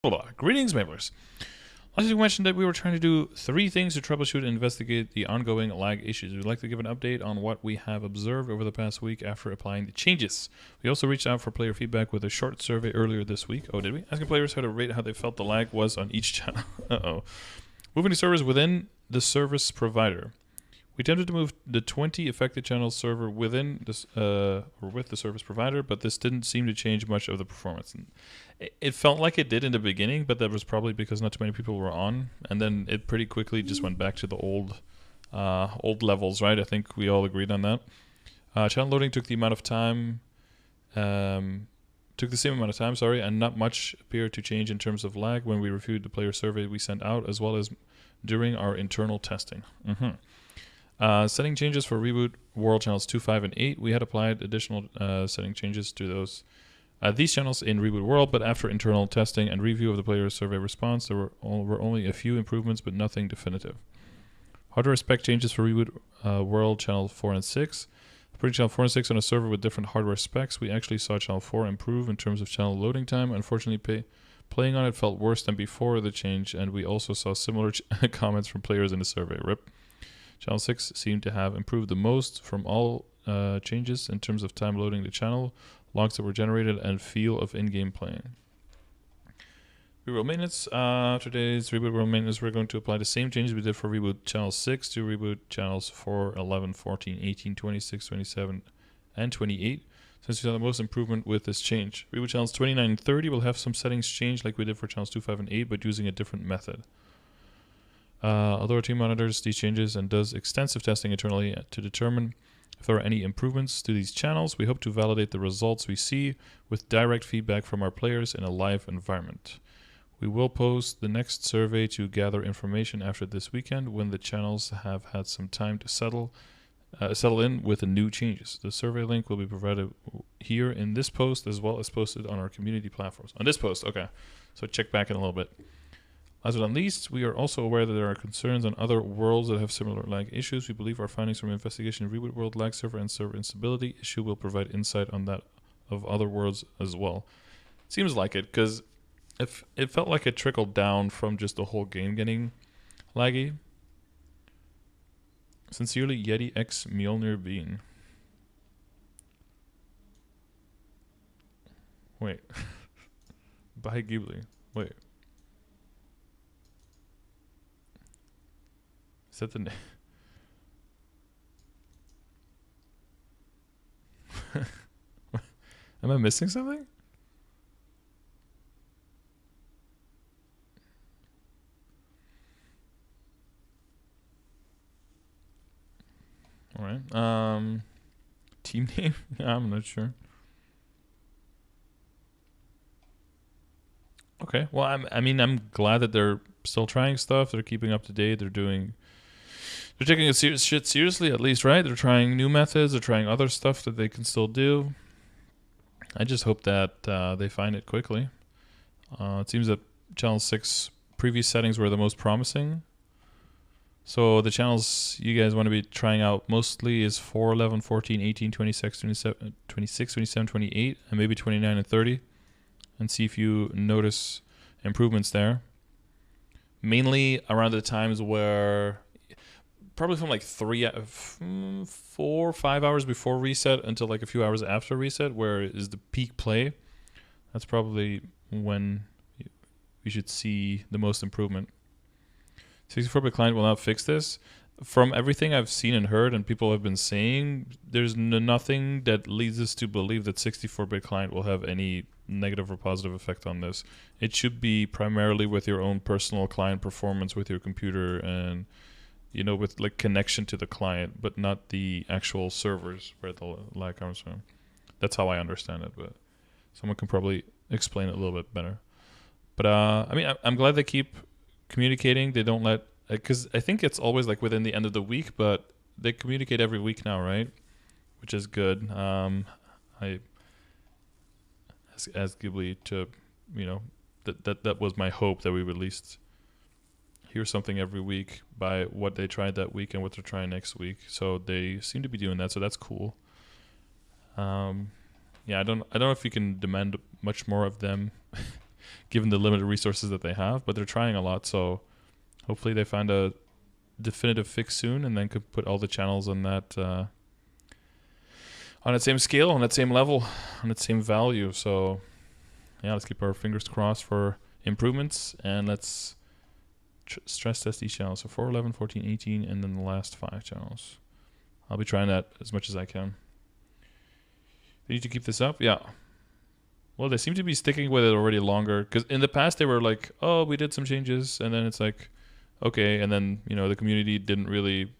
Greetings, Maplers. Last week we mentioned that we were trying to do 3 things to troubleshoot and investigate the ongoing lag issues. We'd like to give an update on what we have observed over the past week after applying the changes. We also reached out for player feedback with a short survey earlier this week. Oh, did we? Asking players how to rate how they felt the lag was on each channel. Uh-oh. Moving to servers within the service provider. We attempted to move the 20 affected channels server within this, or with the service provider, but this didn't seem to change much of the performance. And it felt like it did in the beginning, but that was probably because not too many people were on, and then it pretty quickly just went back to the old levels, right? I think we all agreed on that. Channel loading took the same amount of time, and not much appeared to change in terms of lag when we reviewed the player survey we sent out, as well as during our internal testing. Setting changes for Reboot World channels 2, 5, and 8. We had applied additional setting changes to these channels in Reboot World, but after internal testing and review of the player survey response, there were only a few improvements, but nothing definitive. Hardware spec changes for Reboot World channel 4 and 6. Putting channel 4 and 6 on a server with different hardware specs, we actually saw channel 4 improve in terms of channel loading time. Unfortunately, playing on it felt worse than before the change, and we also saw similar comments from players in the survey. RIP. Channel 6 seemed to have improved the most from all changes in terms of time loading the channel, logs that were generated, and feel of in-game playing. Reboot maintenance. Today's Reboot World maintenance, we're going to apply the same changes we did for Reboot Channel 6 to Reboot Channels 4, 11, 14, 18, 26, 27, and 28, since we saw the most improvement with this change. Reboot Channels 29 and 30 will have some settings changed like we did for Channels 2, 5, and 8, but using a different method. Although our team monitors these changes and does extensive testing internally to determine if there are any improvements to these channels, we hope to validate the results we see with direct feedback from our players in a live environment. We will post the next survey to gather information after this weekend when the channels have had some time to settle in with the new changes. The survey link will be provided here in this post as well as posted on our community platforms. On this post, okay. So check back in a little bit. Last but not least, we are also aware that there are concerns on other worlds that have similar lag issues. We believe our findings from investigation of Reboot World lag server and server instability issue will provide insight on that of other worlds as well. Seems like it, because it felt like it trickled down from just the whole game getting laggy. Sincerely, Yeti X Mjolnir Bean. Wait. By Ghibli. Wait. Is that the name? Am I missing something? All right. Team name? I'm not sure. Okay. Well, I'm glad that they're still trying stuff. They're keeping up to date. They're taking shit seriously, at least, right? They're trying new methods. They're trying other stuff that they can still do. I just hope that they find it quickly. It seems that Channel 6 previous settings were the most promising. So the channels you guys want to be trying out mostly is 4, 11, 14, 18, 26, 27, 28, and maybe 29 and 30. And see if you notice improvements there. Mainly around the times where... probably from like 4 or 5 hours before reset until like a few hours after reset, where is the peak play. That's probably when we should see the most improvement. 64-bit client will not fix this. From everything I've seen and heard and people have been saying, there's nothing that leads us to believe that 64-bit client will have any negative or positive effect on this. It should be primarily with your own personal client performance with your computer and with like connection to the client, but not the actual servers where the lag comes from. That's how I understand it, but someone can probably explain it a little bit better. But I'm glad they keep communicating. They don't let, because I think it's always like within the end of the week, but they communicate every week now, right? Which is good. I asked Ghibli to, that was my hope, that we would at least hear something every week by what they tried that week and what they're trying next week. So they seem to be doing that, so that's cool. I don't know if you can demand much more of them given the limited resources that they have. But they're trying a lot, so hopefully they find a definitive fix soon, and then could put all the channels on that same scale, on that same level, on that same value. So yeah, let's keep our fingers crossed for improvements, and let's stress test these channels. So 4, 11, 14, 18, and then the last 5 channels. I'll be trying that as much as I can. They need to keep this up? Yeah. Well, they seem to be sticking with it already longer, because in the past they were like, oh, we did some changes, and then it's like, okay, and then, you know, the community didn't really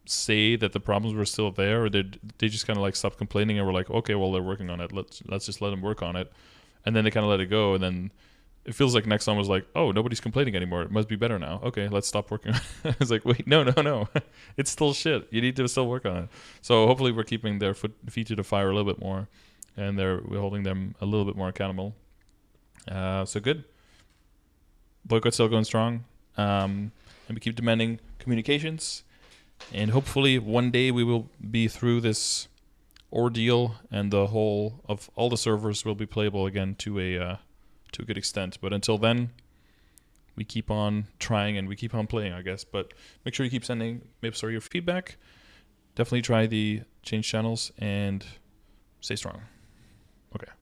say that the problems were still there, or they just kind of like stopped complaining and were like, okay, well, they're working on it, let's just let them work on it. And then they kind of let it go, and then it feels like Nexon was like, oh, nobody's complaining anymore, it must be better now, okay, let's stop working on it. It's like, wait, no it's still shit, you need to still work on it. So hopefully we're keeping their feet to the fire a little bit more, and we're holding them a little bit more accountable. So good. Boycott still going strong, and we keep demanding communications. And hopefully one day we will be through this ordeal, and the whole of all the servers will be playable again to a good extent. But until then, we keep on trying and we keep on playing, I guess. But make sure you keep sending MapleStory your feedback. Definitely try the change channels and stay strong. Okay.